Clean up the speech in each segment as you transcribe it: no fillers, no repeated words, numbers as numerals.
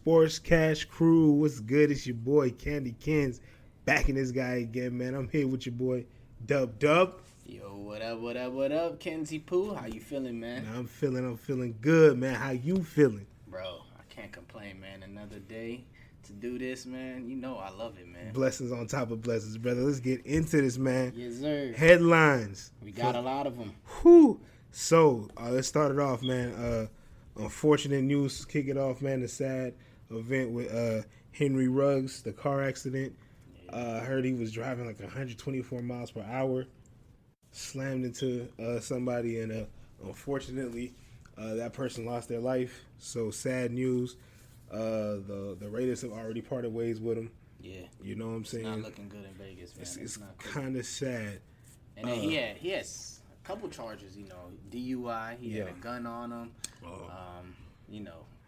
Sports Cash Crew. What's good? It's your boy Candy Kens. Back in this guy again, man. I'm here with your boy Dub. Yo, what up, Kenzie Pooh? How you feeling, man? I'm feeling good, man. How you feeling? Bro, I can't complain, man. Another day to do this, man. You know I love it, man. Blessings on top of blessings, brother. Let's get into this, man. Yes, sir. Headlines. We got a lot of them. Whew. So, let's start it off, man. Unfortunate news. Kick it off, man. The sad event with Henry Ruggs, the car accident. I heard he was driving like 124 miles per hour. Slammed into somebody, and unfortunately, that person lost their life. So, sad news. The Raiders have already parted ways with him. Yeah. You know what I'm saying? It's not looking good in Vegas, man. It's kind of sad. And then he has a couple charges, DUI. He had a gun on him.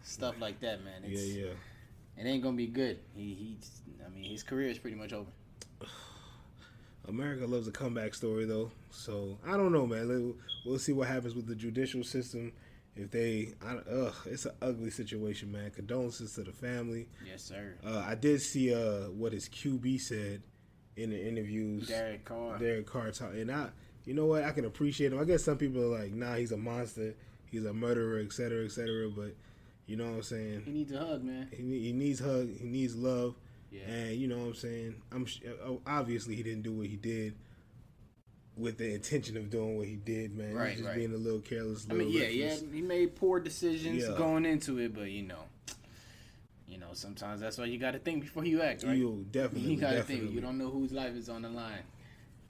Stuff like that, man. It ain't gonna be good. His career is pretty much over. America loves a comeback story, though. So I don't know, man. We'll see what happens with the judicial system. If it's an ugly situation, man. Condolences to the family. Yes, sir. I did see what his QB said in the interviews. Derek Carr talking, and you know what? I can appreciate him. I guess some people are like, nah, he's a monster. He's a murderer, et cetera, but you know what I'm saying? He needs a hug, man. He needs hug. He needs love. Yeah. And you know what I'm saying? Obviously he didn't do what he did with the intention of doing what he did, man. Right, He was just being a little careless. He made poor decisions going into it, but sometimes that's why you got to think before you act, right? You definitely. You got to think. You don't know whose life is on the line.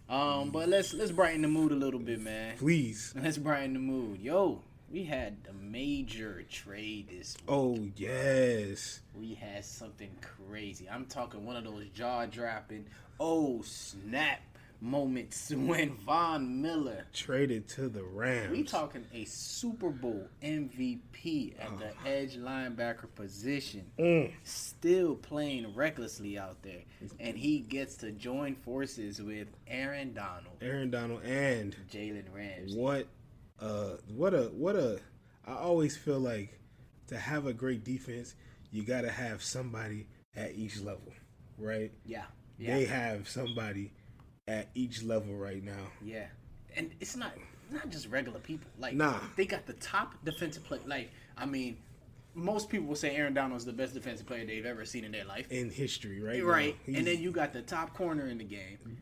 But let's brighten the mood a little bit, man. Please. Let's brighten the mood. Yo, we had a major trade this week. Oh, yes. We had something crazy. I'm talking one of those jaw-dropping, oh, snap moments when Von Miller traded to the Rams. We talking a Super Bowl MVP at the edge linebacker position. Still playing recklessly out there. And he gets to join forces with Aaron Donald and Jalen Ramsey. What a I always feel like to have a great defense, you got to have somebody at each level, right? Yeah. They have somebody at each level right now. Yeah. And it's not just regular people. They got the top defensive player. Most people will say Aaron Donald is the best defensive player they've ever seen in their life. In history, right? Right. And then you got the top corner in the game.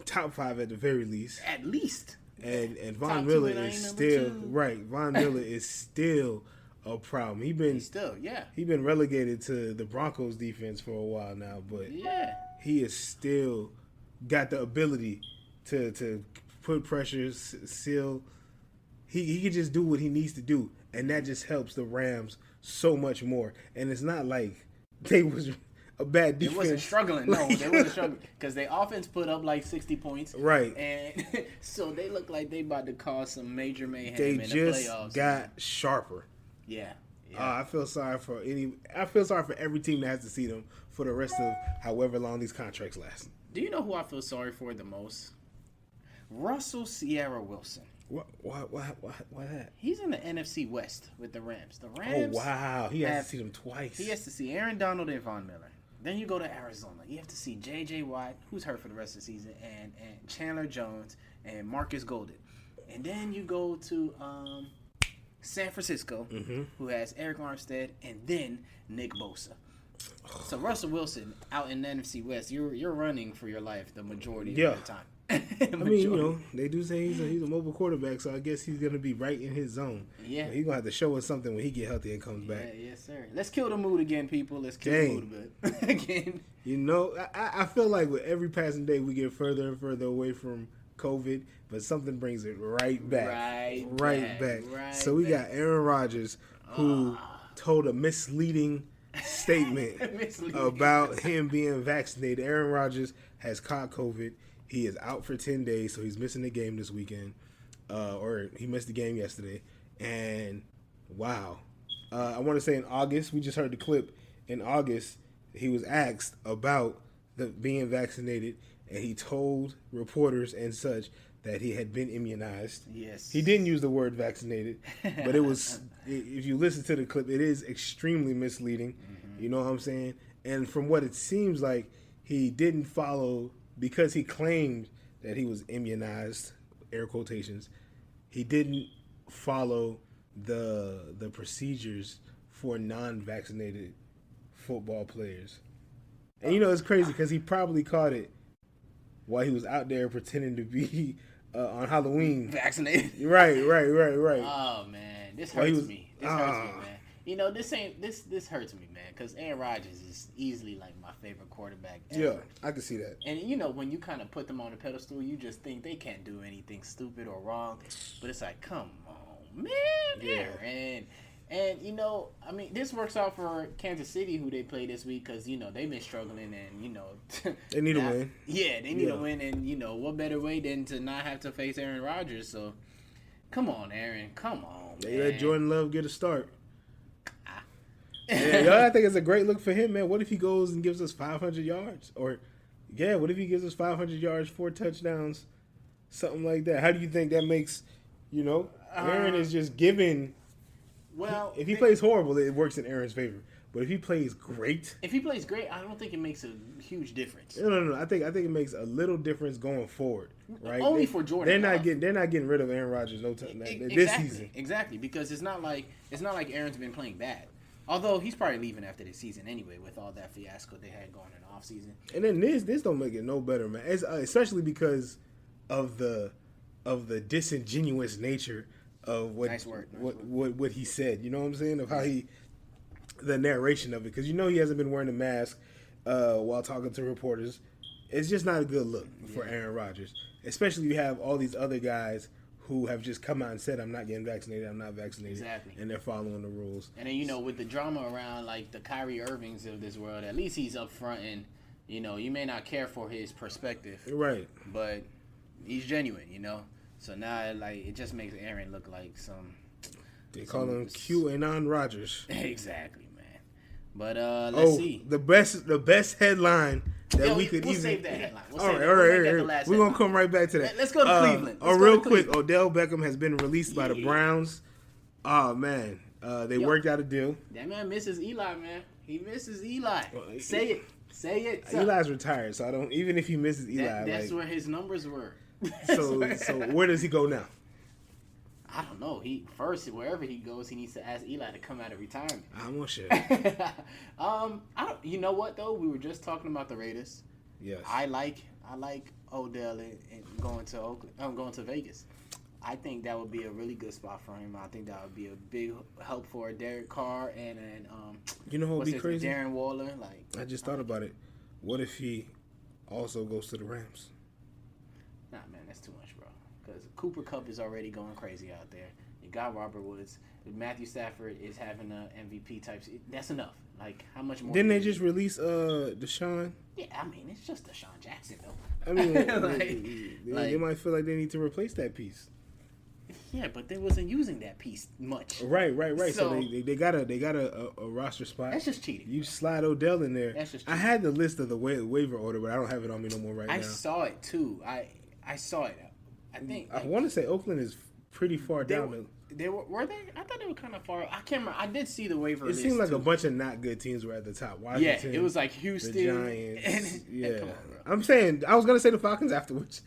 Top 5 at the very least. At least. And Von Miller is still right. Von Miller is still a problem. He's been relegated to the Broncos defense for a while now, but he is still got the ability to put pressure, seal. He can just do what he needs to do, and that just helps the Rams so much more. And it's not like they was a bad defense. They wasn't struggling. No, they wasn't struggling because their offense put up like 60 points. Right. And so they look like they about to cause some major mayhem in the playoffs. They just got sharper. Yeah. I feel sorry for every team that has to see them for the rest of however long these contracts last. Do you know who I feel sorry for the most? Russell Sierra Wilson. What that? He's in the NFC West with the Rams. The Rams. Oh, wow. He has to see them twice. He has to see Aaron Donald and Von Miller. Then you go to Arizona. You have to see J.J. Watt, who's hurt for the rest of the season, and Chandler Jones and Marcus Golden. And then you go to San Francisco, who has Eric Armstead, and then Nick Bosa. So Russell Wilson out in the NFC West, you're running for your life the majority of the time. They do say he's a mobile quarterback, so I guess he's gonna be right in his zone. Yeah, he's gonna have to show us something when he get healthy and comes back. Yes, sir. Let's kill the mood again, people. Let's kill the mood a bit again. I feel like with every passing day we get further and further away from COVID, but something brings it right back. Right back. So we got Aaron Rodgers, who told a misleading statement about him being vaccinated. Aaron Rodgers has caught COVID. He is out for 10 days, so he's missing the game this weekend. Or he missed the game yesterday. And, wow. I want to say in August, we just heard the clip. In August, he was asked about being vaccinated, and he told reporters and such that he had been immunized. Yes. He didn't use the word vaccinated, but it was, if you listen to the clip, it is extremely misleading. You know what I'm saying? And from what it seems like, he didn't follow, because he claimed that he was immunized, air quotations, he didn't follow the procedures for non-vaccinated football players. And it's crazy because he probably caught it while he was out there pretending to be on Halloween. Vaccinated. Right. Oh, man. This hurts me. This hurts me, man. This hurts me, man, because Aaron Rodgers is easily like my favorite quarterback ever. Yeah, I can see that. And when you kind of put them on the pedestal, you just think they can't do anything stupid or wrong. But it's like, come on, man, Aaron. And this works out for Kansas City, who they play this week, because they've been struggling, and they need a win. Yeah, they need a win, and what better way than to not have to face Aaron Rodgers? So, come on, Aaron, come on. They let Jordan Love get a start. I think it's a great look for him, man. What if he goes and gives us 500 yards? What if he gives us 500 yards, 4 touchdowns, something like that? How do you think that makes, Aaron is just giving. Well, if he plays horrible, it works in Aaron's favor. But if he plays great, I don't think it makes a huge difference. No. I think it makes a little difference going forward, right? Only for Jordan. They're not getting rid of Aaron Rodgers no time this season. Exactly, because it's not like Aaron's been playing bad. Although he's probably leaving after this season anyway, with all that fiasco they had going in the offseason. And then this don't make it no better, man. Especially because of the disingenuous nature of what he said. You know what I'm saying? Of how the narration of it, because he hasn't been wearing a mask while talking to reporters. It's just not a good look for Aaron Rodgers, especially you have all these other guys who have just come out and said, I'm not getting vaccinated, I'm not vaccinated. Exactly. And they're following the rules. And then, with the drama around, like, the Kyrie Irvings of this world, at least he's up front and, you may not care for his perspective. Right. But he's genuine, So now, it just makes Aaron look like some... They call him QAnon Rodgers. Exactly, man. But let's see. The best headline that we could we'll even. Save that headline. All right. We're gonna come right back to that. Let's go to Cleveland. Real quick, Odell Beckham has been released by the Browns. Oh man, they worked out a deal. That man misses Eli, man. He misses Eli. Say it. Eli's retired, so I don't. Even if he misses Eli, that's where his numbers were. So where does he go now? I don't know. Wherever he goes, he needs to ask Eli to come out of retirement. I'm not sure. You know what though? We were just talking about the Raiders. Yes. I like Odell and going to Oakland. I'm going to Vegas. I think that would be a really good spot for him. I think that would be a big help for Derek Carr and what would be crazy? Darren Waller. I just thought about it. What if he also goes to the Rams? Nah, man, that's too much, bro. Because Cooper Kupp is already going crazy out there. You got Robert Woods. Matthew Stafford is having an MVP type. That's enough. How much more? Didn't they just release Deshaun? Yeah, I mean, it's just Deshaun Jackson, though. I mean, they might feel like they need to replace that piece. Yeah, but they wasn't using that piece much. Right. So they got a roster spot. That's just cheating. You slide Odell in there. That's just cheating. I had the list of the waiver order, but I don't have it on me no more now. I saw it too. I saw it. I think I want to say Oakland is pretty far down. Were they? I thought they were kind of far. I can't remember. I did see the waiver list. It seemed like a bunch of not good teams were at the top. Washington, yeah, it was like Houston, the Giants. Yeah, come on, bro. I'm saying I was gonna say the Falcons afterwards.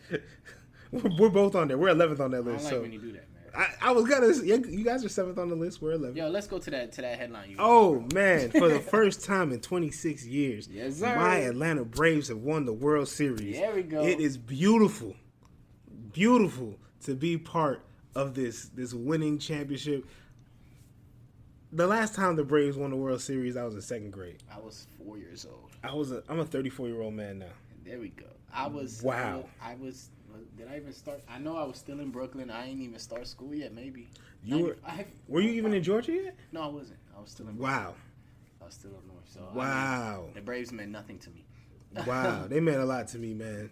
We're both on there. We're 11th on that list. I don't like when you do that, man. I was gonna. You guys are 7th on the list. We're 11th. Yo, let's go to that headline. Man! For the first time in 26 years, yes, sir. My Atlanta Braves have won the World Series. There we go. It is beautiful to be part of this winning championship. The last time the Braves won the World Series, I was in 2nd grade. I was 4 years old. I'm a 34-year-old man now. There we go. I was. Wow. Did I even start? I know I was still in Brooklyn. I ain't even start school yet. Maybe. Were you even in Georgia yet? No, I wasn't. I was still in. Wow. I was still up north. So wow. The Braves meant nothing to me. Wow, they meant a lot to me, man.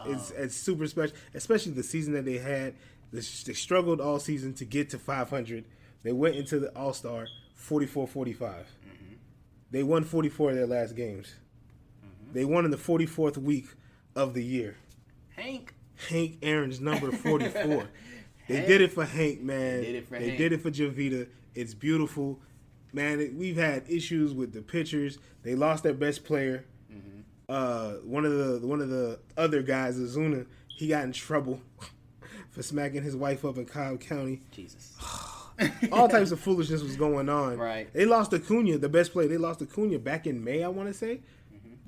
It's super special, especially the season that they had. They struggled all season to get to 500. They went into the All-Star 44-45. Mm-hmm. They won 44 of their last games. Mm-hmm. They won in the 44th week of the year. Hank Aaron's number 44. They did it for Hank, man. They did it for Javita. It's beautiful. man, we've had issues with the pitchers. They lost their best player. One of the other guys, Azuna, he got in trouble for smacking his wife up in Cobb County. Jesus. All types of foolishness was going on. Right. They lost Acuna, the best player. They lost Acuna back in May, I want to say.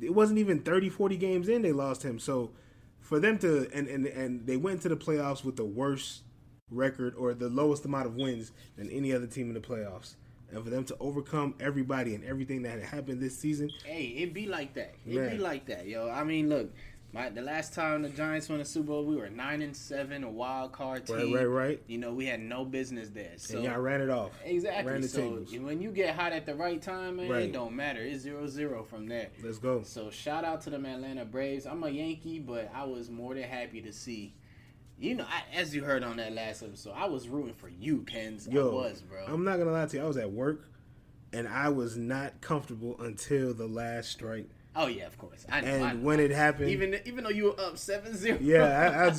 It wasn't even 30, 40 games in they lost him. So for them to and they went to the playoffs with the worst record or the lowest amount of wins than any other team in the playoffs. And for them to overcome everybody and everything that had happened this season. Hey, it be like that. It be like that, yo. I mean, look, the last time the Giants won the Super Bowl, we were 9-7, a wild card team. Right. You know, we had no business there. So and y'all ran it off. Exactly. Ran the so tables. when you get hot at the right time, man, it don't matter. It's 0-0 from there. Let's go. So shout out to them Atlanta Braves. I'm a Yankee, but I was more than happy to see. You know, as you heard on that last episode, I was rooting for you, Kens. I was, bro. I'm not going to lie to you. I was at work, and I was not comfortable until the last strike. Oh, yeah, of course. I know. When it happened. Even though you were up 7-0. Yeah,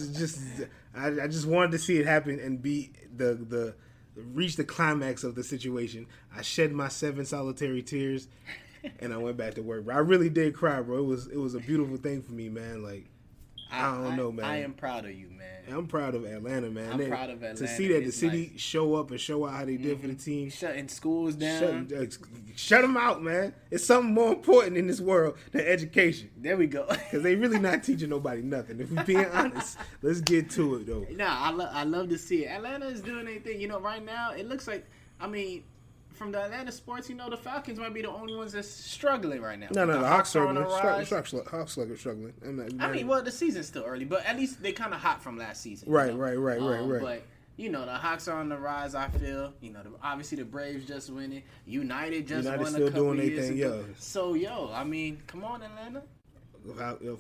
I just wanted to see it happen and be reach the climax of the situation. I shed my 7 solitary tears, and I went back to work. But I really did cry, bro. It was a beautiful thing for me, man. Like, I don't know, man. I am proud of you, man. I'm proud of Atlanta, man. I'm proud of Atlanta. To see that the city show up and show out how they did for the team. Shutting schools down. Shut them out, man. It's something more important in this world than education. There we go. Because they really not teaching nobody nothing. If we're being honest, let's get to it, though. Nah, I love to see it. Atlanta is doing anything. You know, right now, it looks like, I mean, from the Atlanta sports, you know, the Falcons might be the only ones that's struggling right now. No, the Hawks are struggling. I mean, well, the season's still early, but at least they kind of hot from last season. Right. But, you know, the Hawks are on the rise, I feel. You know, obviously the Braves just winning. United won still a couple doing years thing, ago. So, I mean, come on, Atlanta.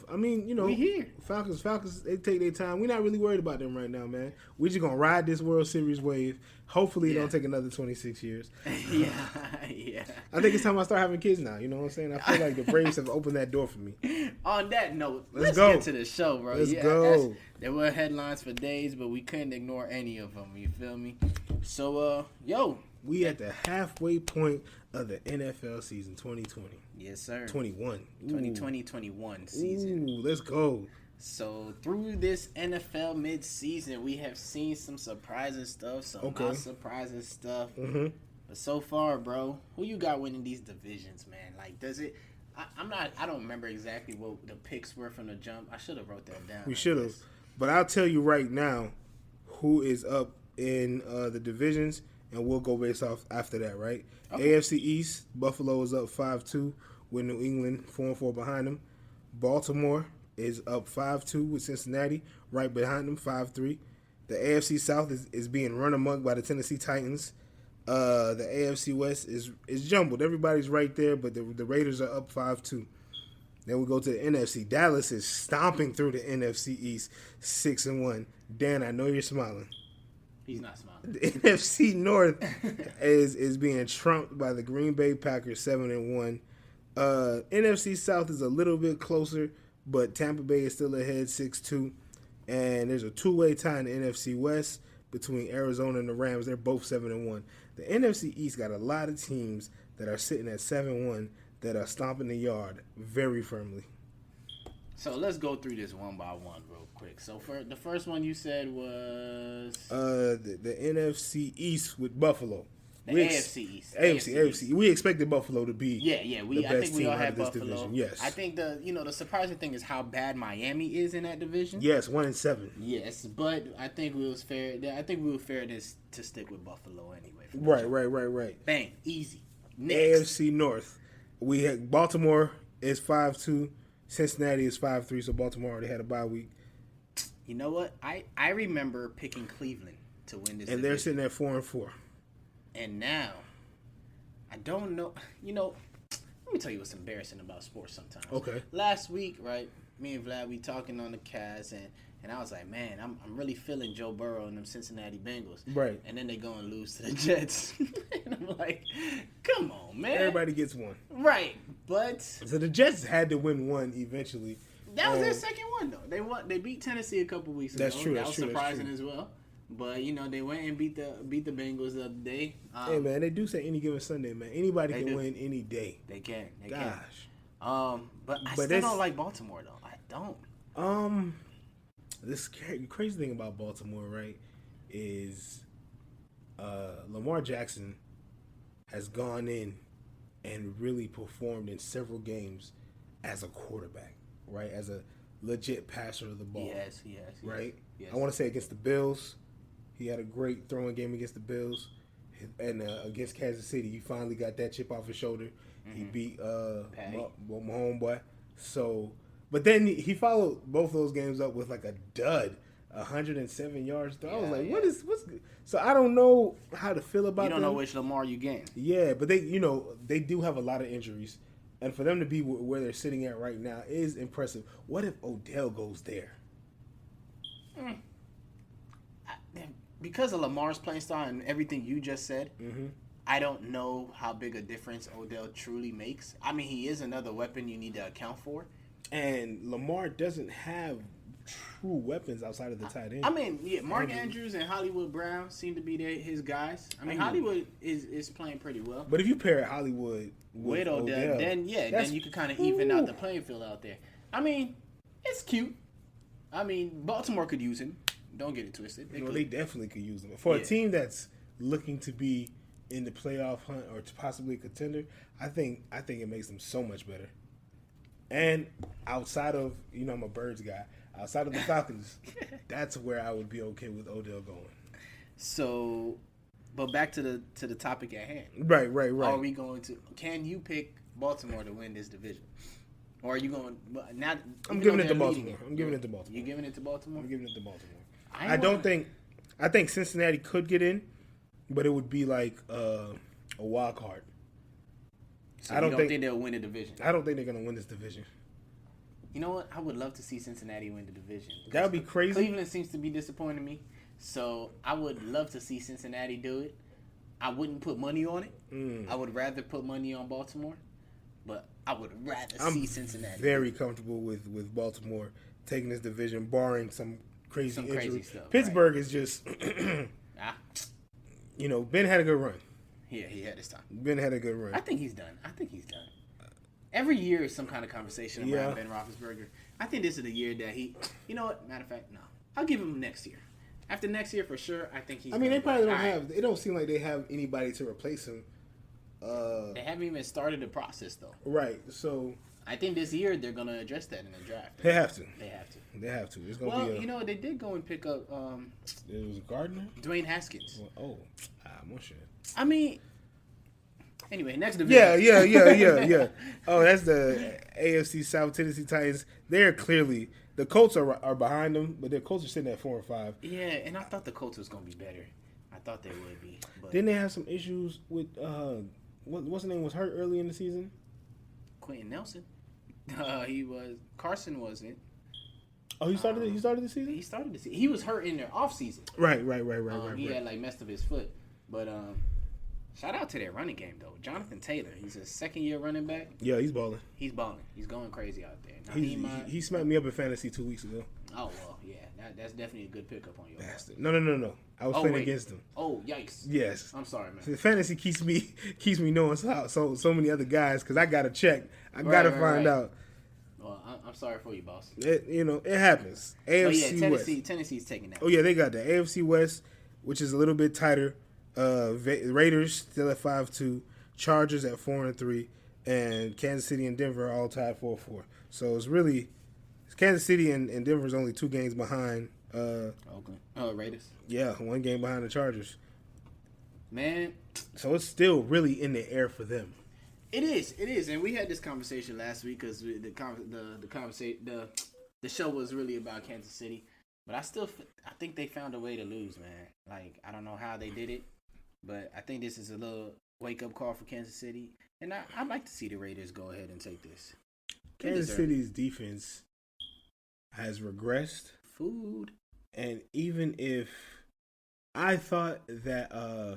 I mean, you know, we here. Falcons, they take their time. We're not really worried about them right now, man. We're just going to ride this World Series wave. Hopefully it don't take another 26 years. Yeah. I think it's time I start having kids now. You know what I'm saying? I feel like the Braves have opened that door for me. On that note, let's go. get to the show, bro. Let's go. There were headlines for days, but we couldn't ignore any of them. You feel me? So, we at the halfway point of the NFL season 2020. Yes, sir. 21. 2020-21 season. Ooh, let's go. So, through this NFL midseason, we have seen some surprising stuff, some not surprising stuff. Mm-hmm. But so far, bro, who you got winning these divisions, man? Like, does it... I don't remember exactly what the picks were from the jump. I should have wrote that down. We should have. But I'll tell you right now who is up in the divisions, and we'll go based off after that, right? Okay. AFC East, Buffalo is up 5-2 with New England 4-4 behind them. Baltimore is up 5-2 with Cincinnati right behind them, 5-3. The AFC South is being run amok by the Tennessee Titans. The AFC West is jumbled. Everybody's right there, but the Raiders are up 5-2. Then we go to the NFC. Dallas is stomping through the NFC East, 6-1. Dan, I know you're smiling. He's not smiling. The NFC North is being trumped by the Green Bay Packers, 7-1. NFC South is a little bit closer, but Tampa Bay is still ahead, 6-2. And there's a two-way tie in the NFC West between Arizona and the Rams. They're both 7-1. The NFC East got a lot of teams that are sitting at 7-1 that are stomping the yard very firmly. So let's go through this one by one real quick. So for the first one you said was the NFC East with Buffalo. AFC East. AFC. We expected Buffalo to be I think we all had Buffalo. Division. Yes. I think the surprising thing is how bad Miami is in that division. Yes, 1-7. Yes, but I think we were fair to stick with Buffalo anyway. Right. Bang, easy. Next. AFC North. We had Baltimore is 5-2. Cincinnati is 5-3, so Baltimore already had a bye week. You know what? I remember picking Cleveland to win this and division. They're sitting at 4-4. And now, I don't know. You know, let me tell you what's embarrassing about sports sometimes. Okay. Last week, right, me and Vlad, we talking on the cast, and I was like, man, I'm really feeling Joe Burrow and them Cincinnati Bengals. Right. And then they go and lose to the Jets. And I'm like, come on, man. Everybody gets one. Right. But so the Jets had to win one eventually. That was their second one, though. They beat Tennessee a couple weeks ago. That's true. That was surprising as well. But they went and beat the Bengals the other day. Hey man, they do say any given Sunday, man. Anybody can win any day. They can. Gosh. But I still don't like Baltimore though. I don't. This crazy thing about Baltimore, right, is Lamar Jackson has gone in and really performed in several games as a quarterback, right? As a legit passer of the ball. Yes. Right? Yes. I want to say against the Bills, he had a great throwing game against the Bills. And against Kansas City, he finally got that chip off his shoulder. Mm-hmm. He beat my homeboy. So, but then he followed both those games up with like a dud. 107 yards. I was like, what's good? So I don't know how to feel about. You don't know which Lamar you getting. Yeah, but they do have a lot of injuries, and for them to be where they're sitting at right now is impressive. What if Odell goes there? Because of Lamar's playing style and everything you just said, mm-hmm. I don't know how big a difference Odell truly makes. I mean, he is another weapon you need to account for. And Lamar doesn't have true weapons outside of the tight end. I mean, yeah, Mark Andrews and Hollywood Brown seem to be his guys. I mean, Hollywood is playing pretty well. But if you pair Hollywood with Odell, then you can kind of even out the playing field out there. I mean, it's cute. I mean, Baltimore could use him. Don't get it twisted. They definitely could use him. For a team that's looking to be in the playoff hunt or to possibly a contender, I think it makes them so much better. And outside of, I'm a Birds guy. Outside of the Falcons, that's where I would be okay with Odell going. So, but back to the topic at hand. Right. Are we going to? Can you pick Baltimore to win this division, or are you going? Not. I'm giving it to Baltimore. I'm giving it to Baltimore. You giving it to Baltimore? I'm giving it to Baltimore. I think Cincinnati could get in, but it would be like a wild card. So I don't think they'll win the division. I don't think they're going to win this division. You know what? I would love to see Cincinnati win the division. That would be crazy. Cleveland seems to be disappointing me, so I would love to see Cincinnati do it. I wouldn't put money on it. I would rather put money on Baltimore, but I would rather see Cincinnati. I'm very comfortable with Baltimore taking this division, barring some crazy injury. Crazy stuff. Pittsburgh is just, Ben had a good run. Yeah, he had his time. Ben had a good run. I think he's done. Every year is some kind of conversation around Ben Roethlisberger. I think this is the year that he. You know what? Matter of fact, no. I'll give him next year. After next year, for sure, I think he's. I mean, they probably don't have. It don't seem like they have anybody to replace him. They haven't even started the process though. Right. So. I think this year they're gonna address that in the draft. They have to. They have to. It's gonna be. They did go and pick up. It was Gardner. Dwayne Haskins. More shit. I mean. Anyway, next division. Yeah. Oh, that's the AFC South Tennessee Titans. They're clearly the Colts are behind them, but their Colts are sitting at 4-5. Yeah, and I thought the Colts was gonna be better. I thought they would be. But didn't they have some issues with what's his name was hurt early in the season? Quentin Nelson. Carson wasn't. Oh, he started. He started the season. He started the season. He was hurt in their off season. Right. He had messed up his foot, but shout out to their running game though. Jonathan Taylor, he's a second-year running back. Yeah, he's balling. He's going crazy out there. He smacked me up in fantasy 2 weeks ago. Oh well, yeah, that's definitely a good pickup on your bastard. No. I was playing against him. Oh yikes! Yes. I'm sorry, man. The fantasy keeps me knowing so many other guys because I gotta check. I gotta find out. Well, I'm sorry for you, boss. It happens. AFC West. Tennessee's taking that. Oh yeah, they got the AFC West, which is a little bit tighter. Raiders still at 5-2, Chargers at 4-3, and Kansas City and Denver are all tied 4-4. So it's Kansas City and Denver's only 2 games behind. Oakland. Raiders. Yeah, 1 game behind the Chargers. Man. So it's still really in the air for them. It is, and we had this conversation last week because the show was really about Kansas City, but I think they found a way to lose, man. Like I don't know how they did it, but I think this is a little wake up call for Kansas City, and I'd like to see the Raiders go ahead and take this. Kansas City's defense has regressed. Food, and even if I thought that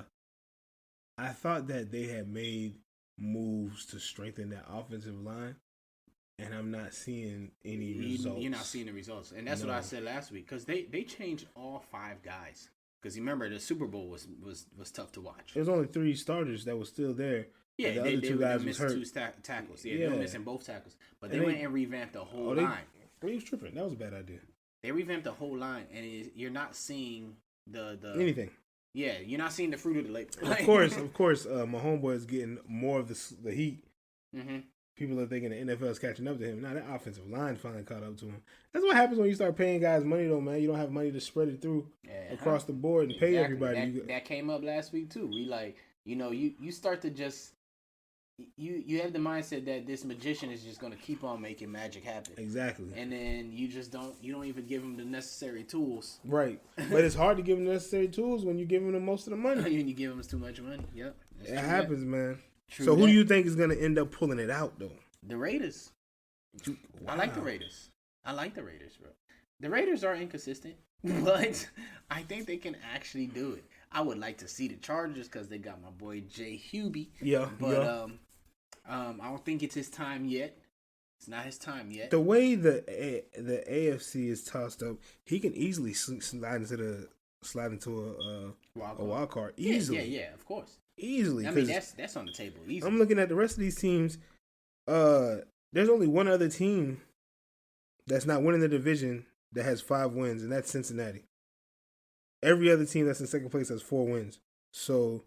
they had made moves to strengthen that offensive line, and I'm not seeing any results. You're not seeing the results, and that's what I said last week because they changed all 5 guys Because you remember the Super Bowl was tough to watch. There's only 3 starters that were still there. Yeah, the other 2 guys missed was 2 hurt. tackles. Yeah, they were missing both tackles. But they went and revamped the whole line. They was tripping. That was a bad idea. They revamped the whole line, and you're not seeing the anything. Yeah, you're not seeing the fruit of the labor. Of course, my homeboy is getting more of the heat. Mm-hmm. People are thinking the NFL is catching up to him. Now that offensive line finally caught up to him. That's what happens when you start paying guys money, though, man. You don't have money to spread it through across the board and pay everybody. That came up last week too. We you start to just you have the mindset that this magician is just going to keep on making magic happen. Exactly. And then you don't even give him the necessary tools. Right. But it's hard to give him the necessary tools when you give him the most of the money. When you give him too much money. Yep. It happens, man. So who do you think is going to end up pulling it out, though? The Raiders. Wow. I like the Raiders, bro. The Raiders are inconsistent, but I think they can actually do it. I would like to see the Chargers because they got my boy Jay Hubie. Yeah. But I don't think it's his time yet. It's not his time yet. The way the AFC is tossed up, he can easily slide into a wild card. Easily. Yeah, of course. Easily. I mean, that's on the table. Easily. I'm looking at the rest of these teams. There's only one other team that's not winning the division that has 5 wins, and that's Cincinnati. Every other team that's in second place has 4 wins. So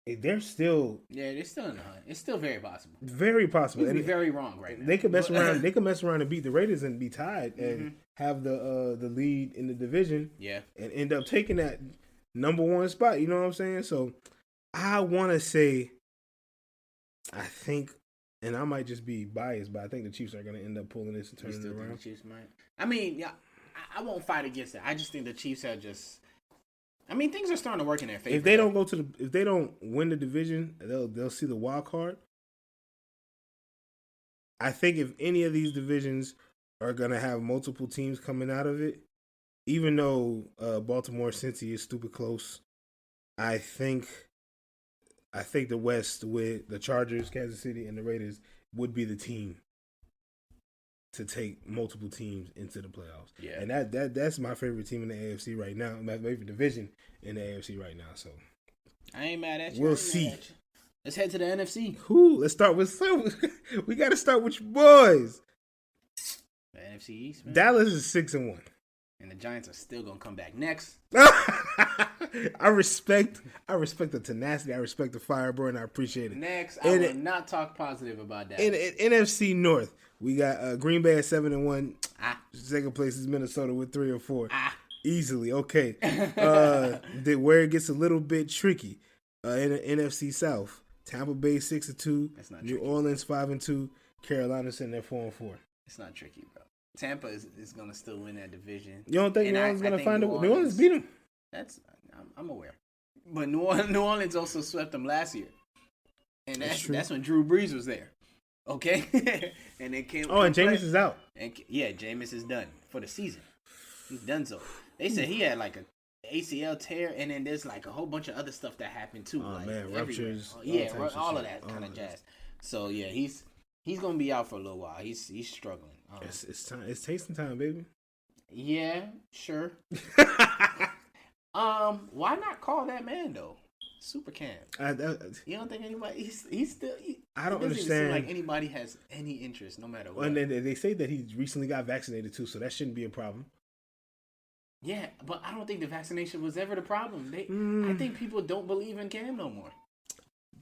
they're still in the hunt. It's still very possible. Very possible. You'd be very wrong right now. They could mess around. They could mess around and beat the Raiders and be tied and have the lead in the division. Yeah, and end up taking that number 1 spot. You know what I'm saying? So I want to say, I think, and I might just be biased, but I think the Chiefs are going to end up pulling this and turning it around. The Chiefs might. I mean, yeah, I won't fight against it. I just think the Chiefs are just. I mean, things are starting to work in their favor. If they don't if they don't win the division, they'll see the wild card. I think if any of these divisions are going to have multiple teams coming out of it, even though Baltimore, Cincy is stupid close, I think the West with the Chargers, Kansas City, and the Raiders would be the team to take multiple teams into the playoffs. Yeah. And that's my favorite team in the AFC right now. My favorite division in the AFC right now. So I ain't mad at you. We'll see. Let's head to the NFC. Let's start with we got to start with your boys. The NFC East, man. Dallas is 6-1. And the Giants are still gonna come back next. I respect the tenacity. I respect the fire, bro, and I appreciate it. Next, I will not talk positive about that. In NFC North, we got Green Bay at 7-1. Second place is Minnesota with 3 or 4. Easily, okay. Where it gets a little bit tricky in the NFC South, Tampa Bay 6-2. That's not New tricky. Orleans 5-2. Carolina sitting there 4-4. It's not tricky, bro. Tampa is going to still win that division. You don't think New Orleans is going to find it? New Orleans beat them. I'm aware. But New Orleans also swept them last year. And that's when Drew Brees was there. Okay? And they came. And Jameis is out. And Jameis is done for the season. He's done so. They said he had like a ACL tear, and then there's like a whole bunch of other stuff that happened too. Oh, like man, ruptures. All of that kind of jazz. So, yeah, he's going to be out for a little while. He's struggling. It's time. It's tasting time, baby. Yeah, sure. Why not call that man though? Super Cam. You don't think anybody? He's still. I don't understand. It doesn't seem like anybody has any interest, no matter what. And they say that he recently got vaccinated too, so that shouldn't be a problem. Yeah, but I don't think the vaccination was ever the problem. I think people don't believe in Cam no more.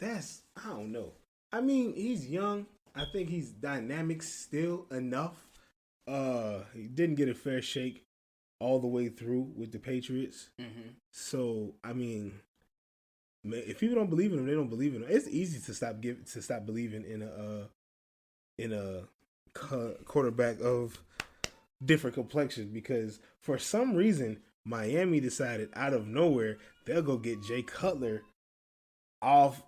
I don't know. I mean, he's young. I think he's dynamic still enough. He didn't get a fair shake all the way through with the Patriots. Mm-hmm. So, I mean, if people don't believe in him, they don't believe in him. It's easy to stop believing in a quarterback of different complexion because for some reason Miami decided out of nowhere they'll go get Jay Cutler off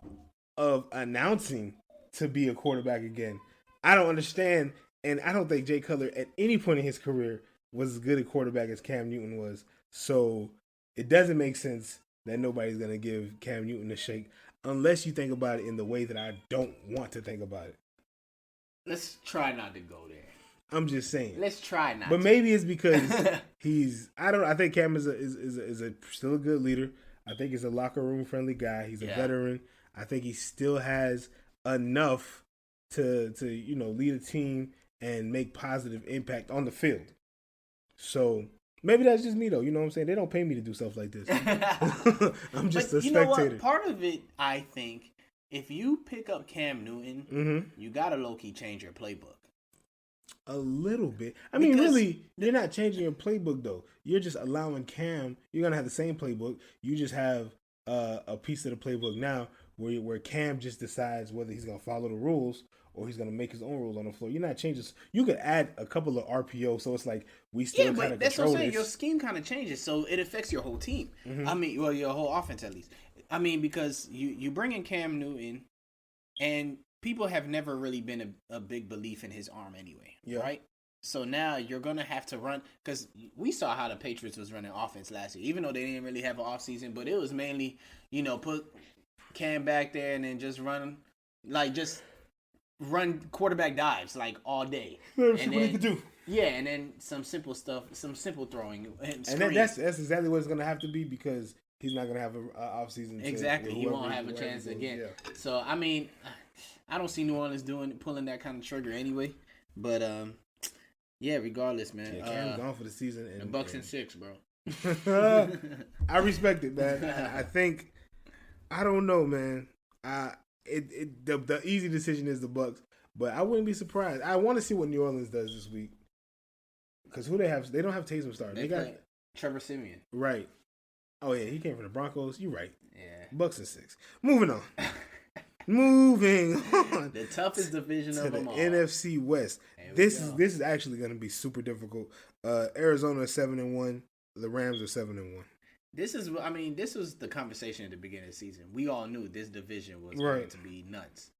of announcing to be a quarterback again. I don't understand, and I don't think Jay Cutler at any point in his career was as good a quarterback as Cam Newton was. So it doesn't make sense that nobody's going to give Cam Newton a shake unless you think about it in the way that I don't want to think about it. Let's try not to go there. I'm just saying. Let's try not. But maybe it's because he's. I don't. I think Cam is still a good leader. I think he's a locker room friendly guy. He's a veteran. I think he still has enough to lead a team and make positive impact on the field. So maybe that's just me though. You know what I'm saying? They don't pay me to do stuff like this. I'm just a spectator. You know what? Part of it, I think, if you pick up Cam Newton, you gotta low key change your playbook. A little bit. I mean, really, you're not changing your playbook though. You're just allowing Cam. You're gonna have the same playbook. You just have a piece of the playbook now where Cam just decides whether he's gonna follow the rules or he's gonna make his own rules on the floor. You're not changing. You could add a couple of RPO, so it's like we still kind of that's what I'm saying. Your scheme kind of changes, so it affects your whole team. I mean, well, your whole offense at least. I mean, because you bring in Cam Newton, and people have never really been a big belief in his arm anyway, right? So now you're going to have to run, because we saw how the Patriots was running offense last year, even though they didn't really have an offseason, but it was mainly, put Cam back there and then just run quarterback dives, all day. That's what he could do. Yeah, and then some simple stuff, some simple throwing. And that's exactly what it's going to have to be, because he's not going to have an offseason. Exactly. He won't have a chance again. Yeah. So, I mean, I don't see New Orleans pulling that kind of trigger anyway. But, regardless, man. Yeah, Cam's gone for the season. And the Bucks in 6, bro. I respect it, man. I think, I don't know, man. The easy decision is the Bucks, but I wouldn't be surprised. I want to see what New Orleans does this week. Because who they have? They don't have Taysom starting. They got Trevor Siemian. Right. Oh, yeah, he came from the Broncos. You're right. Yeah. Bucks in 6. Moving on. Moving on. The toughest division of them all. NFC West. This is actually going to be super difficult. Arizona is 7-1. The Rams are 7-1. This was the conversation at the beginning of the season. We all knew this division was going to be nuts.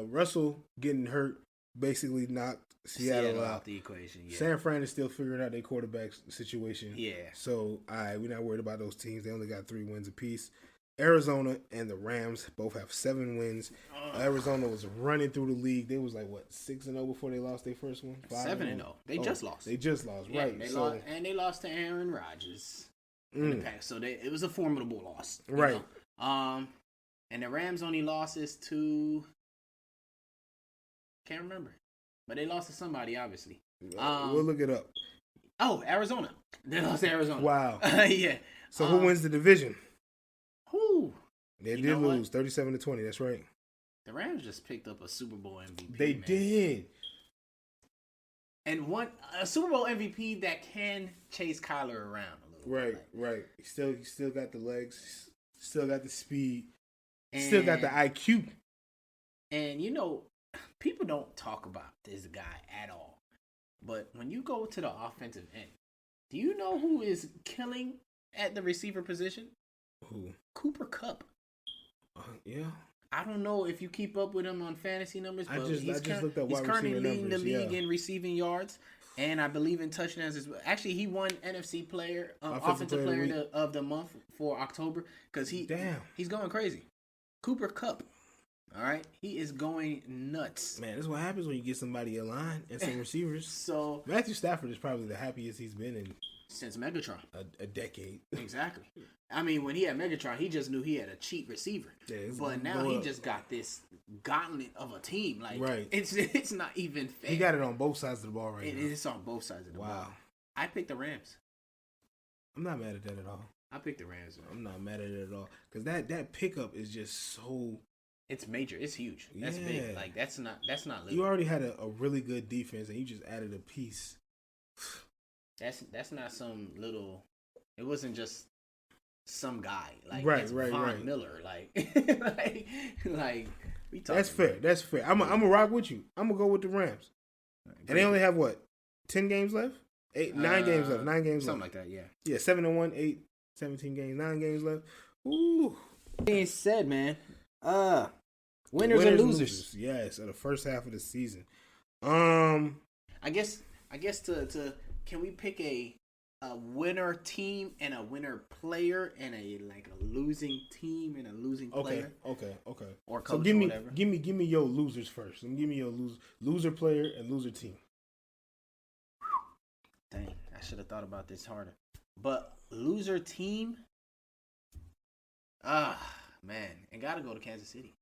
Russell getting hurt basically knocked Seattle out the equation. Yeah. San Fran is still figuring out their quarterback situation. Yeah. So, we're not worried about those teams. They only got 3 wins apiece. Arizona and the Rams both have 7 wins. Arizona was running through the league. They was 6-0 before they lost their first one. 7-0. They just lost. They just lost, right? They lost to Aaron Rodgers. So it was a formidable loss, right? And the Rams only losses to can't remember, but they lost to somebody obviously. We'll look it up. Oh, Arizona. They lost to Arizona. Wow. Yeah. So who wins the division? Who? They did lose 37-20. That's right. The Rams just picked up a Super Bowl MVP. They did. And a Super Bowl MVP that can chase Kyler around a little. Right. He still got the legs, still got the speed, still got the IQ. And people don't talk about this guy at all. But when you go to the offensive end, do you know who is killing at the receiver position? Who? Cooper Kupp. Yeah. I don't know if you keep up with him on fantasy numbers, but he's currently leading the league in receiving yards, and I believe in touchdowns as well. Actually, he won NFC Player, Offensive Player of the Month for October because he's going crazy. Cooper Kupp, all right, he is going nuts. Man, that's what happens when you get somebody aligned and some receivers. So Matthew Stafford is probably the happiest he's been in since Megatron. A decade. Exactly. I mean, when he had Megatron, he just knew he had a cheat receiver. Yeah, but now he just got this gauntlet of a team. Right. It's not even fair. He got it on both sides of the ball now. It's on both sides of the ball. Wow. I picked the Rams. I'm not mad at that at all. I picked the Rams. Man. I'm not mad at it at all. Because that pickup is just so... It's major. It's huge. That's big. That's not little. You already had a really good defense, and you just added a piece. That's not some little... It wasn't just... some guy right. Miller we that's fair. I'm gonna rock with you. I'm gonna go with the Rams. And they only have 10 games left? 9 games left. 9 games something left. Like that, yeah. Yeah, 7-1, 17 games, 9 games left. Ooh. Being said, man, winners and losers. Yes, in the first half of the season. I guess to can we pick a winner team and a winner player and a losing team and a losing player. Okay. Or coach, so give me whatever. Give me your losers first. Give me your loser player and loser team. Dang, I should have thought about this harder. But loser team, man, and gotta go to Kansas City.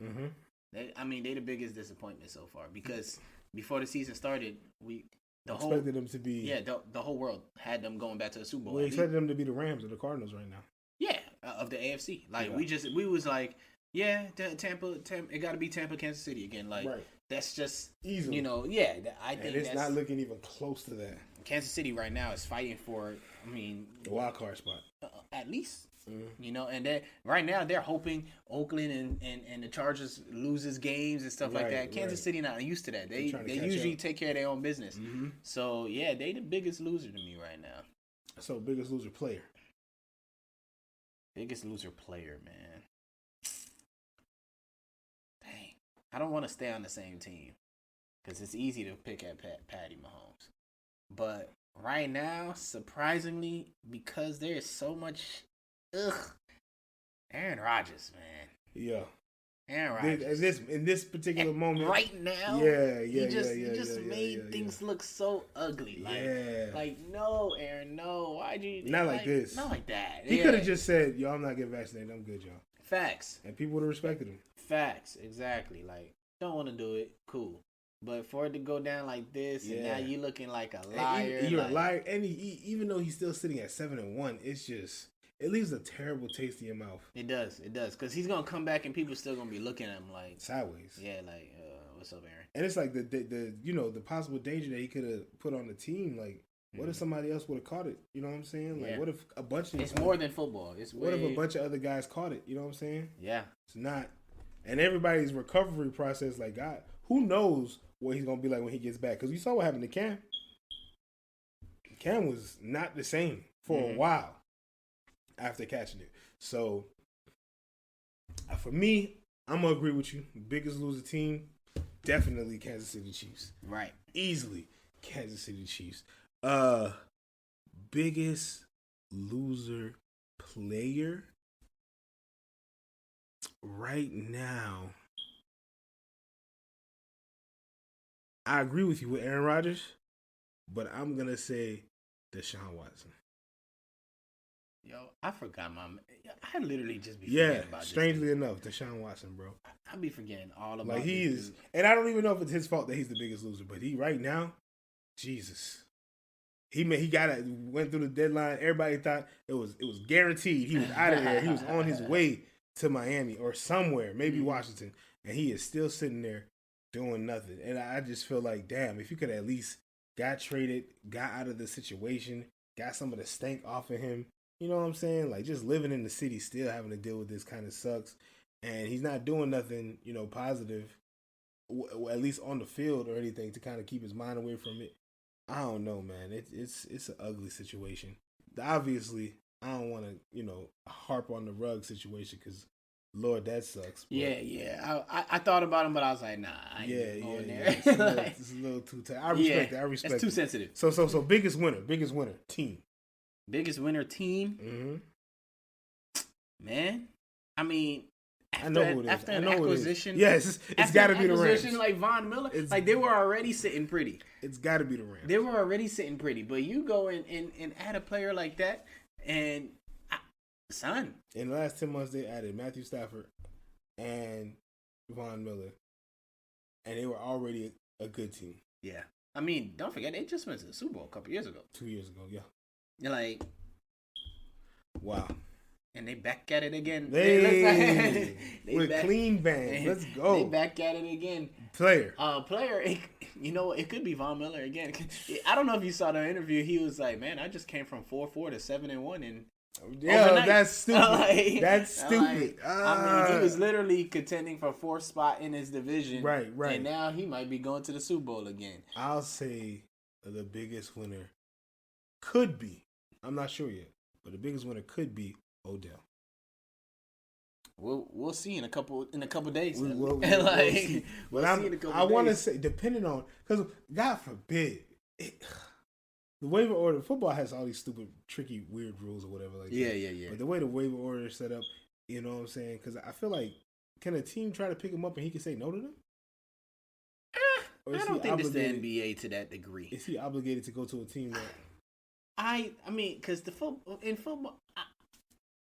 Mm-hmm. They the biggest disappointment so far because before the season started, the whole world had them going back to the Super Bowl. We expected them to be the Rams or the Cardinals right now. Yeah, of the AFC. Like we was like, yeah, Tampa, it got to be Tampa, Kansas City again. Like that's just easily, I think it's not looking even close to that. Kansas City right now is fighting for, the wild card spot at least. And then right now they're hoping Oakland and the Chargers loses games and stuff like that. Kansas City not used to that. They usually take care of their own business. Mm-hmm. So yeah, they the biggest loser to me right now. So biggest loser player. Biggest loser player, man. Dang, I don't want to stay on the same team because it's easy to pick at Patty Mahomes, but right now, surprisingly, because there is so much. Aaron Rodgers, man. Yeah. Aaron Rodgers. In this particular moment. Right now. He just made things look so ugly. Like, no, Aaron, no. Why'd you... Not like this. Not like that. He could have just said, yo, I'm not getting vaccinated. I'm good, y'all. Facts. And people would have respected him. Facts. Exactly. Like, don't want to do it. Cool. But for it to go down like this, and now you looking like a liar. You're a liar. And even though he's still sitting at 7-1, it's just... It leaves a terrible taste in your mouth. It does. Because he's going to come back and people still going to be looking at him like... Sideways. Yeah, like, what's up, Aaron? And it's like the possible danger that he could have put on the team. Like, what if somebody else would have caught it? You know what I'm saying? Like, what if a bunch of... It's more than football. What if a bunch of other guys caught it? You know what I'm saying? Yeah. It's not... And everybody's recovery process, like, God, who knows what he's going to be like when he gets back? Because we saw what happened to Cam. Cam was not the same for a while after catching it. So, for me, I'm going to agree with you. Biggest loser team, definitely Kansas City Chiefs. Right. Easily Kansas City Chiefs. Biggest loser player right now. I agree with you with Aaron Rodgers, but I'm going to say Deshaun Watson. Yo, I forgot I literally just be forgetting about this. Strangely enough, Deshaun Watson, bro. I be forgetting all about like he is, dude. And I don't even know if it's his fault that he's the biggest loser, but he right now, Jesus, he went through the deadline. Everybody thought it was guaranteed. He was out of there. He was on his way to Miami or somewhere, maybe Washington, and he is still sitting there doing nothing. And I just feel like, damn, if you could at least got traded, got out of the situation, got some of the stank off of him. You know what I'm saying? Like, just living in the city, still having to deal with this kind of sucks. And he's not doing nothing, positive, at least on the field or anything, to kind of keep his mind away from it. I don't know, man. It's an ugly situation. Obviously, I don't want to, harp on the rug situation because, Lord, that sucks. But yeah. I thought about him, but I was like, nah, I ain't going there. It's a little too tight. I respect it. I respect it. It's too sensitive. So biggest winner, team. Biggest winner team, man. I mean, I know who it is. After an acquisition, yes, it's got to be the Rams. Like Von Miller, they were already sitting pretty. It's got to be the Rams. They were already sitting pretty, but you go and add a player like that, and son. In the last 10 months, they added Matthew Stafford and Von Miller, and they were already a good team. Yeah, I mean, don't forget they just went to the Super Bowl a couple years ago. 2 years ago, yeah. You're like, wow. And they back at it again. They with clean bands. Let's go. They back at it again. Player. It could be Von Miller again. I don't know if you saw the interview. He was like, man, I just came from 4-4 to 7-1 and overnight. That's stupid. That's stupid. He was literally contending for 4th spot in his division. Right. And now he might be going to the Super Bowl again. I'll say the biggest winner could be, I'm not sure yet, but the biggest winner could be Odell. We'll see in a couple days. We'll see. But I want to say, depending on, because God forbid, the waiver order, football has all these stupid, tricky, weird rules or whatever like that. Yeah. But the way the waiver order is set up, you know what I'm saying? Because I feel like, can a team try to pick him up and he can say no to them? I don't think it's the NBA to that degree. Is he obligated to go to a team that? I mean, because in football,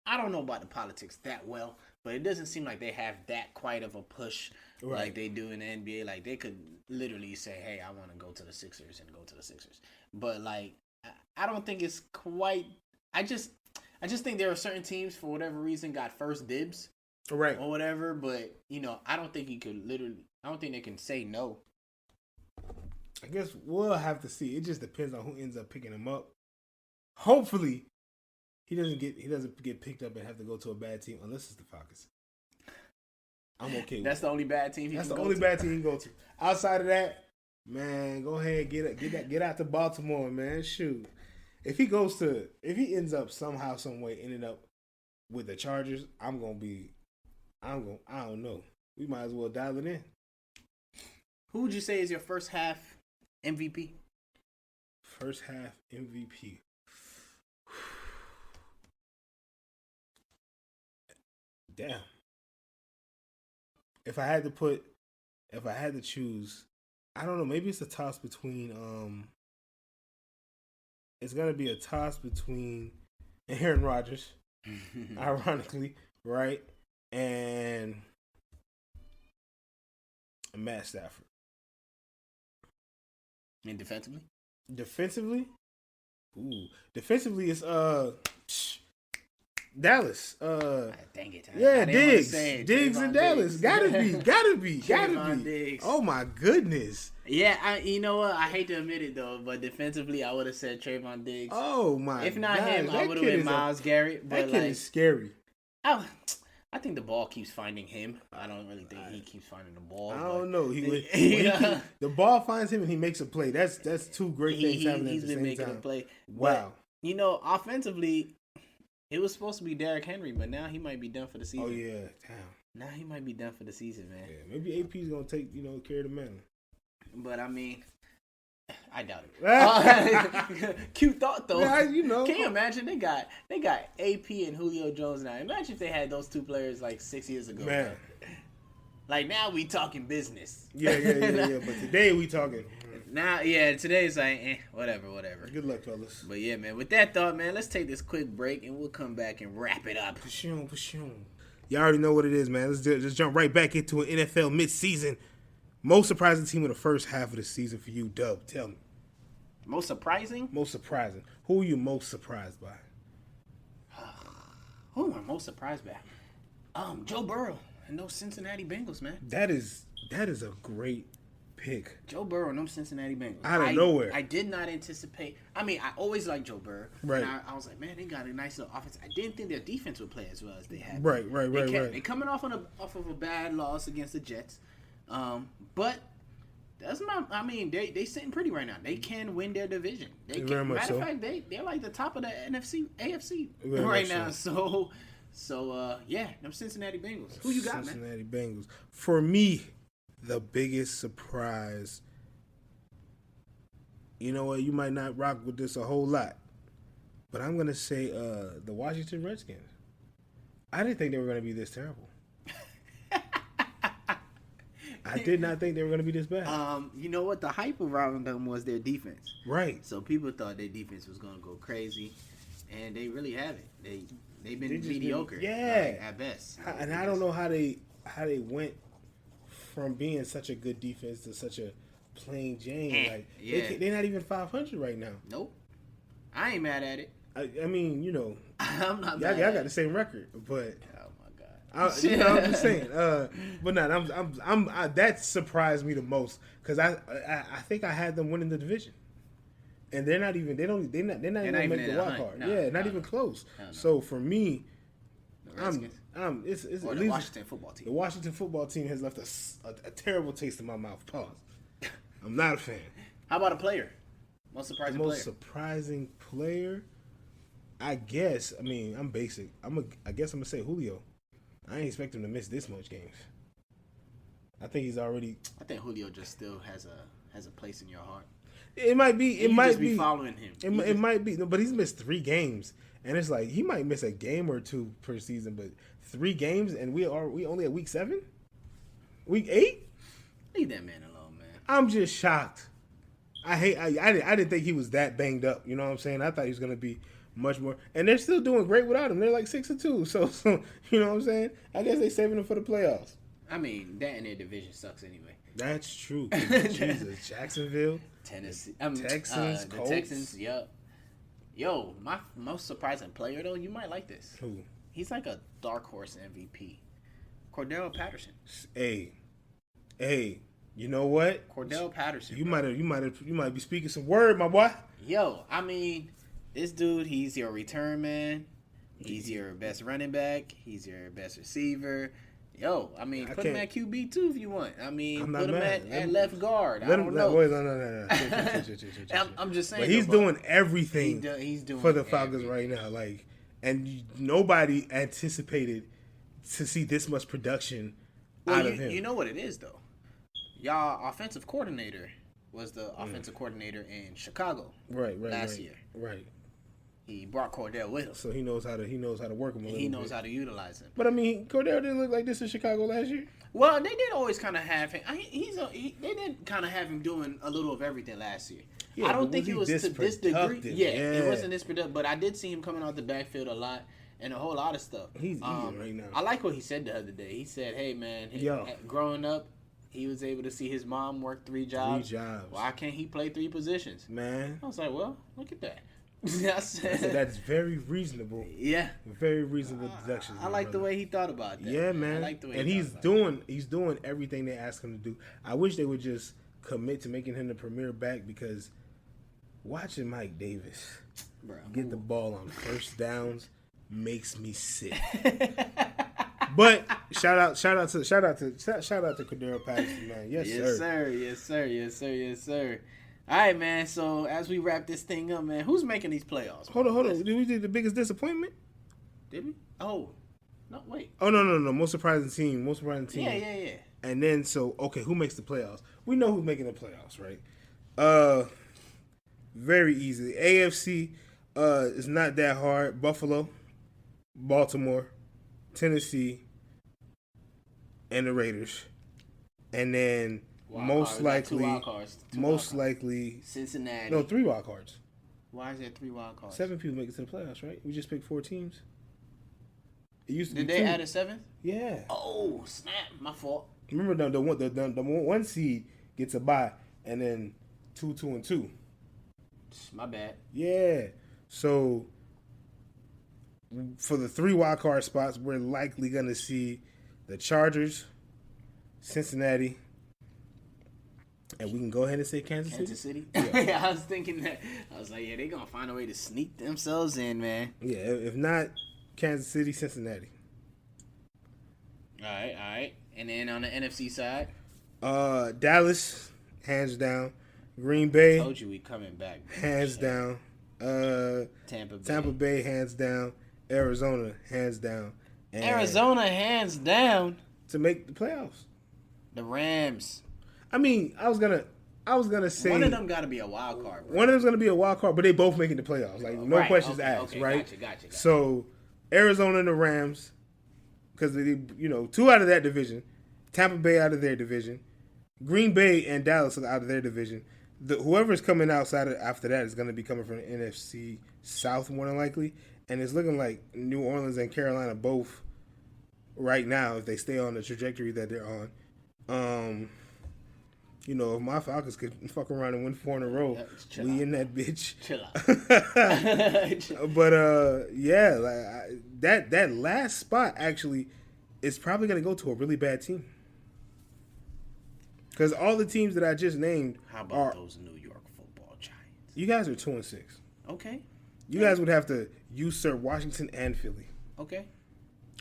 I don't know about the politics that well, but it doesn't seem like they have that quite of a push like they do in the NBA. Like they could literally say, "Hey, I want to go to the Sixers," and go to the Sixers. But like, I don't think it's quite. I just think there are certain teams for whatever reason got first dibs, right, or whatever. But I don't think he could literally. I don't think they can say no. I guess we'll have to see. It just depends on who ends up picking him up. Hopefully, he doesn't get picked up and have to go to a bad team unless it's the Falcons. I'm okay. That's the only bad team. That's the only bad team he can go to. Outside of that, man, go ahead get out to Baltimore, man. Shoot, if he ends up somehow, some way, ending up with the Chargers, I don't know. We might as well dial it in. Who would you say is your first half MVP? First half MVP. Damn. If I had to choose, I don't know, maybe it's a toss between it's gonna be a toss between Aaron Rodgers, ironically, right? And Matt Stafford. And defensively? Defensively it's Dallas. Dang it. Yeah, Diggs in Dallas. Gotta be. Diggs. Oh my goodness. Yeah, you know what? I hate to admit it though, but defensively, I would have said Trayvon Diggs. Oh my! If not him, I would have been Myles Garrett. But that kid is scary. I think the ball keeps finding him. I don't really think he keeps finding the ball. I don't know. The ball finds him and he makes a play. That's two great things happening at the same time. He's been making a play. Wow. But, offensively, it was supposed to be Derrick Henry, but now he might be done for the season. Oh yeah, damn. Now he might be done for the season, man. Yeah, maybe AP's gonna take care of the mantle. But I mean, I doubt it. Cute thought though. Yeah, Can you imagine they got AP and Julio Jones now? Imagine if they had those two players like 6 years ago. Man. Like now we talking business. Yeah. But today we talking. Now, today's like, whatever. Good luck, fellas. But yeah, man, with that thought, man, let's take this quick break and we'll come back and wrap it up. Y'all already know what it is, man. Let's just jump right back into an NFL midseason. Most surprising team of the first half of the season for you, Dub. Tell me. Most surprising? Most surprising. Who are you most surprised by? Who am I most surprised by? Joe Burrow and those Cincinnati Bengals, man. That is a great pick. Joe Burrow and them Cincinnati Bengals. Out of nowhere. I did not anticipate. I mean, I always liked Joe Burrow. Right. And I was like, man, they got a nice little offense. I didn't think their defense would play as well as they had. Right. They're coming off of a bad loss against the Jets. But that's not. I mean, they sitting pretty right now. They can win their division. They can. Matter of fact, they're like the top of the AFC right now. So them Cincinnati Bengals. Who you got, Cincinnati Bengals. For me, the biggest surprise. You know what? You might not rock with this a whole lot, but I'm gonna say the Washington Redskins. I didn't think they were gonna be this terrible. I did not think they were going to be this bad. You know what? The hype around them was their defense. Right. So people thought their defense was going to go crazy, and they really haven't. They've been mediocre. At best. And I don't know how they went from being such a good defense to such a plain Jane. They're not even 500 right now. Nope. I ain't mad at it. I mean, I'm not mad. Y'all got the same record, but. I'm just saying, but that surprised me the most because I think I had them winning the division, and they're not even gonna make the wild card. Not even close. No. So for me, it's the Washington football team. The Washington football team has left a terrible taste in my mouth. Pause. I'm not a fan. How about a player? Most surprising player. I guess. I mean, I'm basic. I guess I'm gonna say Julio. I ain't expect him to miss this much games. I think he's already. I think Julio just still has a place in your heart. It might be. It might be following him. It might be. No, but he's missed 3 games, and it's like he might miss a game or 2 per season. But 3 games, and we only at week 7, week 8. Leave that man alone, man. I'm just shocked. I didn't think he was that banged up. You know what I'm saying? I thought he was gonna be much more. And they're still doing great without him. They're like 6-2. So you know what I'm saying? I guess they're saving him for the playoffs. I mean, that in their division sucks anyway. That's true. Jesus, Jacksonville, Tennessee, Texans, the Colts. Texans. Yep. Yo, my most surprising player though, you might like this. Who? He's like a dark horse MVP. Cordell Patterson. Hey, you know what? Cordell Patterson. You might be speaking some word, my boy. Yo, I mean, this dude, he's your return man. He's your best running back. He's your best receiver. Yo, I mean, put him at QB too if you want. I mean, put him at left guard. I don't know. No. I'm just saying. But he's doing everything he's doing for the Falcons right now. Like, and nobody anticipated to see this much production out of him. You know what it is though. Y'all offensive coordinator was the offensive coordinator in Chicago last year. Right. He brought Cordell with him, so he knows how to work him. He knows how to utilize him. But I mean, Cordell didn't look like this in Chicago last year. Well, they did always kind of have him. They did kind of have him doing a little of everything last year. Yeah, I don't think it was to this degree. Yeah, it wasn't this productive. But I did see him coming out the backfield a lot and a whole lot of stuff. He's eating right now. I like what he said the other day. He said, "Hey man, growing up, he was able to see his mom work 3 jobs. Why can't he play 3 positions?" Man, I was like, "Well, look at that." That's very reasonable. Yeah, very reasonable deduction. I like the way he thought about that. Yeah, man. I like the way he's doing everything they ask him to do. I wish they would just commit to making him the premier back, because watching Mike Davis get the ball on first downs makes me sick. But shout out to Cordell Patterson, man. Yes, sir. All right, man. So as we wrap this thing up, man, who's making these playoffs? Hold on. Did we do the biggest disappointment? Did we? Oh, no, wait. Oh no. Most surprising team. Yeah. And then who makes the playoffs? We know who's making the playoffs, right? Very easy. AFC is not that hard. Buffalo, Baltimore, Tennessee, and the Raiders. And then most likely Cincinnati. No, 3 wild cards. Why is there 3 wild cards? 7 people make it to the playoffs, right? We just picked 4 teams. It used to Did be they 2. add a 7th? Yeah. Oh, snap! My fault. Remember the 1 seed gets a bye, and then 2, 2, and 2. My bad. Yeah. So for the 3 wild card spots, we're likely gonna see the Chargers, Cincinnati, and we can go ahead and say Kansas City. Yeah. I was thinking that. I was like, yeah, they're going to find a way to sneak themselves in, man. Yeah, if not Kansas City, Cincinnati. All right. And then on the NFC side? Dallas, hands down. Green Bay. I told you we coming back. Hands down. Tampa Bay, hands down. Arizona, hands down. And Arizona, hands down. To make the playoffs. The Rams. I mean, I was gonna say one of them got to be a wild card. Bro. One of them's gonna be a wild card, but they both making the playoffs. Like no questions asked, right? Gotcha. So Arizona and the Rams, because 2 out of that division, Tampa Bay out of their division, Green Bay and Dallas are out of their division. Whoever's coming outside after that is going to be coming from the NFC South more than likely, and it's looking like New Orleans and Carolina both right now, if they stay on the trajectory that they're on. If my Falcons could fuck around and win 4 in a row, we in that bitch. Chill out. But that last spot actually is probably going to go to a really bad team. Because all the teams that I just named How about those New York Football Giants? You guys are 2-6. Okay. You guys would have to usurp Washington and Philly. Okay.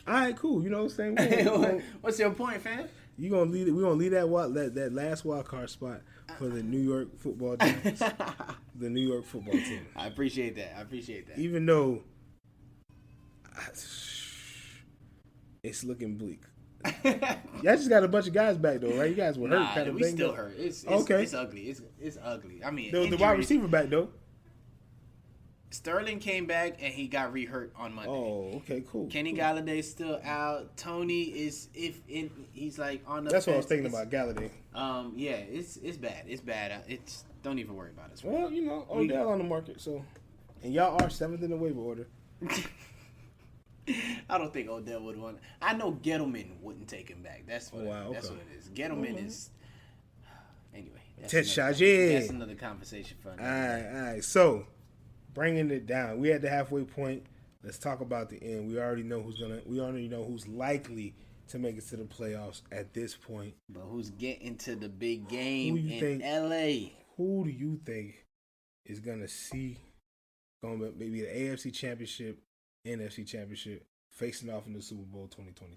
All right, cool. You know what I'm saying? What's your point, fam? We're gonna leave that last wild card spot for the New York Football Giants, the New York Football team. I appreciate that. Even though it's looking bleak. Y'all just got a bunch of guys back though, right? You guys were hurt, kind of. We still hurt. It's okay. It's ugly. It's ugly. I mean, the wide receiver back though. Sterling came back and he got re-hurt on Monday. Oh, okay, cool. Kenny Galladay's still out. Tony is he's like on the. That's what I was thinking about Galladay. Yeah, it's bad. It's bad. It's don't even worry about it. Well, you know, Odell on the market, so and y'all are 7th in the waiver order. I don't think Odell would want. I know Gettleman wouldn't take him back. That's what. That's what it is. Gettleman is. Anyway, that's another conversation for another day. All right. So, bringing it down, we at the halfway point. Let's talk about the end. We already know who's likely to make it to the playoffs at this point. But who's getting to the big game in LA? Who do you think is gonna see going maybe the AFC Championship, NFC Championship, facing off in the Super Bowl 2022?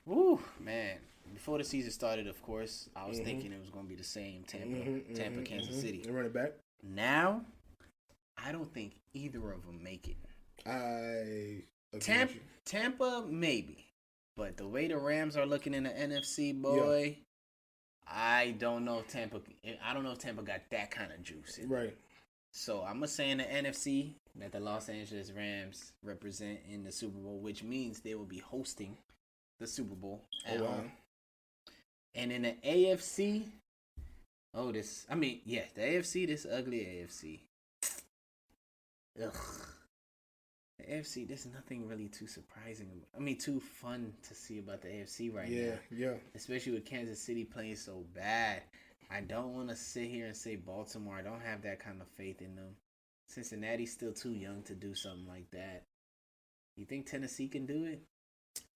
Woo, man. Before the season started, of course, I was thinking it was going to be the same Tampa, Kansas City. And run it back. Now, I don't think either of them make it. Tampa, maybe. But the way the Rams are looking in the NFC, boy, I don't know if Tampa got that kind of juice. Right. So I'm going to say in the NFC that the Los Angeles Rams represent in the Super Bowl, which means they will be hosting the Super Bowl at home. And in the AFC, the AFC, this ugly AFC. Ugh. The AFC, there's nothing really too surprising. Too fun to see about the AFC right now. Yeah. Especially with Kansas City playing so bad. I don't want to sit here and say Baltimore. I don't have that kind of faith in them. Cincinnati's still too young to do something like that. You think Tennessee can do it?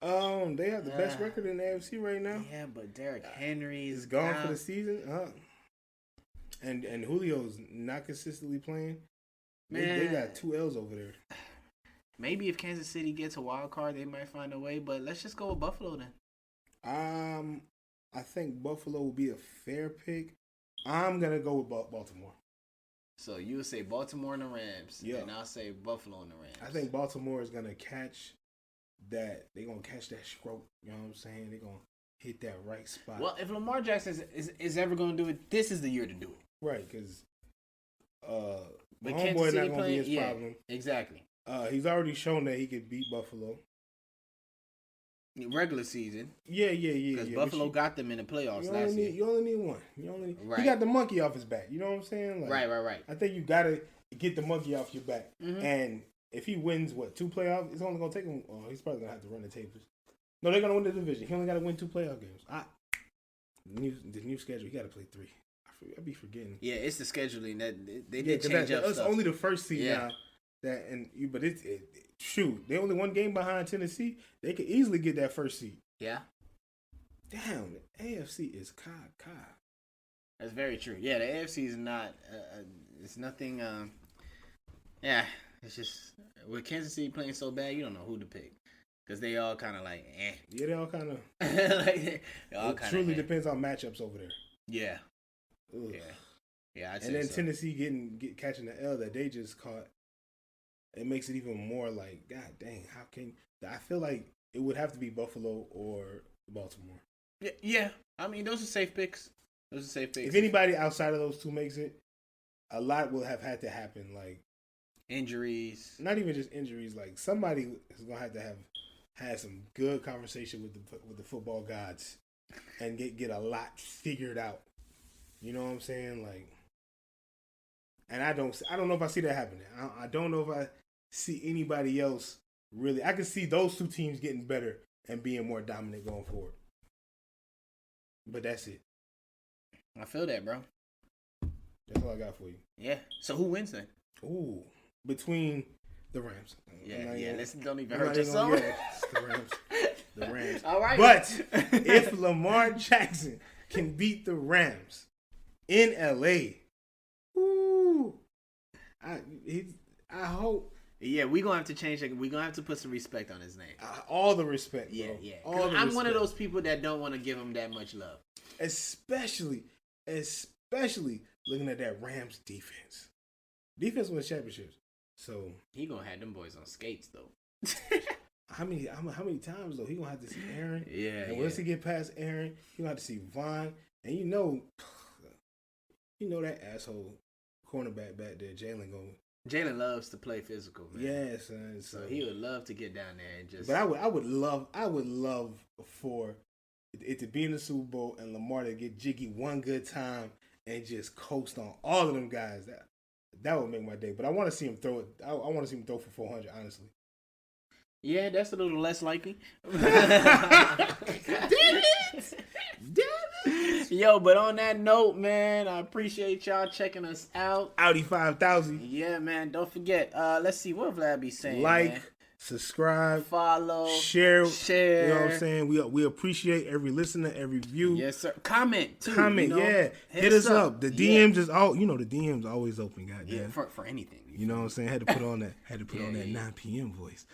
They have the best record in the AFC right now. Yeah, but Derrick Henry is gone for the season. And Julio's not consistently playing. Man, they got 2 L's over there. Maybe if Kansas City gets a wild card, they might find a way. But let's just go with Buffalo then. I think Buffalo will be a fair pick. I'm gonna go with Baltimore. So you would say Baltimore and the Rams, and I'll say Buffalo and the Rams. I think Baltimore is gonna catch that. They're gonna catch that stroke. You know what I'm saying? They're gonna hit that right spot. Well, if Lamar Jackson is ever gonna do it, this is the year to do it. Right, because but homeboy not gonna be his problem. Exactly. He's already shown that he could beat Buffalo. Regular season. Yeah. Because Buffalo got them in the playoffs last year. You only need one. He got the monkey off his back. You know what I'm saying? Like, right. I think you got to get the monkey off your back. Mm-hmm. And if he wins, 2 playoffs, it's only going to take him. Oh, he's probably going to have to run the tables. No, they're going to win the division. He only got to win 2 playoff games. The new schedule, he got to play 3. I be forgetting. Yeah, it's the scheduling that they did change up stuff. It's only the first seed now. But shoot, they only 1 game behind Tennessee. They could easily get that first seed. Yeah. Damn, the AFC is ka. That's very true. Yeah, the AFC is not. It's nothing. It's just with Kansas City playing so bad, you don't know who to pick because they all kind of like. Yeah, they all kind of. It truly depends on matchups over there. Yeah. Ugh. Yeah. And then Tennessee catching the L that they just caught. It makes it even more like, God dang, how can... I feel like it would have to be Buffalo or Baltimore. Yeah. Those are safe picks. If anybody outside of those 2 makes it, a lot will have had to happen. Like injuries. Not even just injuries. Like somebody is going to have had some good conversation with the football gods and get a lot figured out. You know what I'm saying? Like... And I don't know if I see that happening. I don't know if I see anybody else really. I can see those 2 teams getting better and being more dominant going forward. But that's it. I feel that, bro. That's all I got for you. Yeah. So who wins then? Ooh, between the Rams. Yeah. Listen, don't even hurt yourself. The Rams. All right. But if Lamar Jackson can beat the Rams in LA. I hope. Yeah, we're going to have to change it. We're going to have to put some respect on his name. All the respect, bro. Yeah. I'm one of those people that don't want to give him that much love. Especially looking at that Rams defense. Defense wins championships. So he going to have them boys on skates, though. How many times, though? He going to have to see Aaron. Yeah. And once he get past Aaron, he going to have to see Vaughn. And you know that asshole cornerback back there, Jalen loves to play physical, man. Yeah, son. So he would love to get down there and just. But I would love for it to be in the Super Bowl and Lamar to get jiggy one good time and just coast on all of them guys. That would make my day. But I want to see him throw it. I want to see him throw for 400, honestly. Yeah, that's a little less likely. Damn it! Yo, but on that note, man, I appreciate y'all checking us out. Audi 5000. Yeah, man. Don't forget. Let's see what Vlad be saying. Like, man. subscribe, follow, share. You know what I'm saying? We appreciate every listener, every view. Yes, sir. Comment too. Yeah. Hit us up. The DMs is all. You know, the DMs always open. Goddamn. Yeah, for anything. You know what I'm saying? Had to put on that 9 p.m. voice.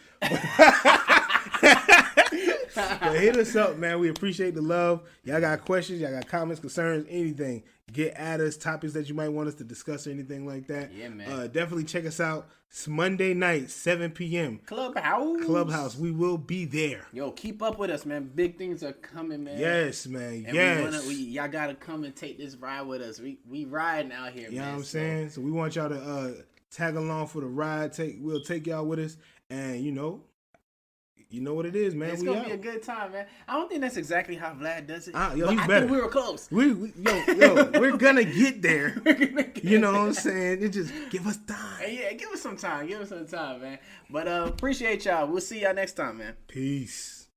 But hit us up, man. We appreciate the love. Y'all got questions, y'all got comments, concerns, anything. Get at us, topics that you might want us to discuss or anything like that. Yeah, man. Definitely check us out. It's Monday night, 7 p.m. Clubhouse. We will be there. Yo, keep up with us, man. Big things are coming, man. Yes, man. And yes. Y'all got to come and take this ride with us. We riding out here, man. You know what I'm saying? So we want y'all to tag along for the ride. We'll take y'all with us. And, you know what it is, man. It's going to be a good time, man. I don't think that's exactly how Vlad does it. Yo, he's better. Think we were close. Yo, we're going to get there. You know what I'm saying? It just give us time. Yeah, give us some time. Man. But appreciate y'all. We'll see y'all next time, man. Peace.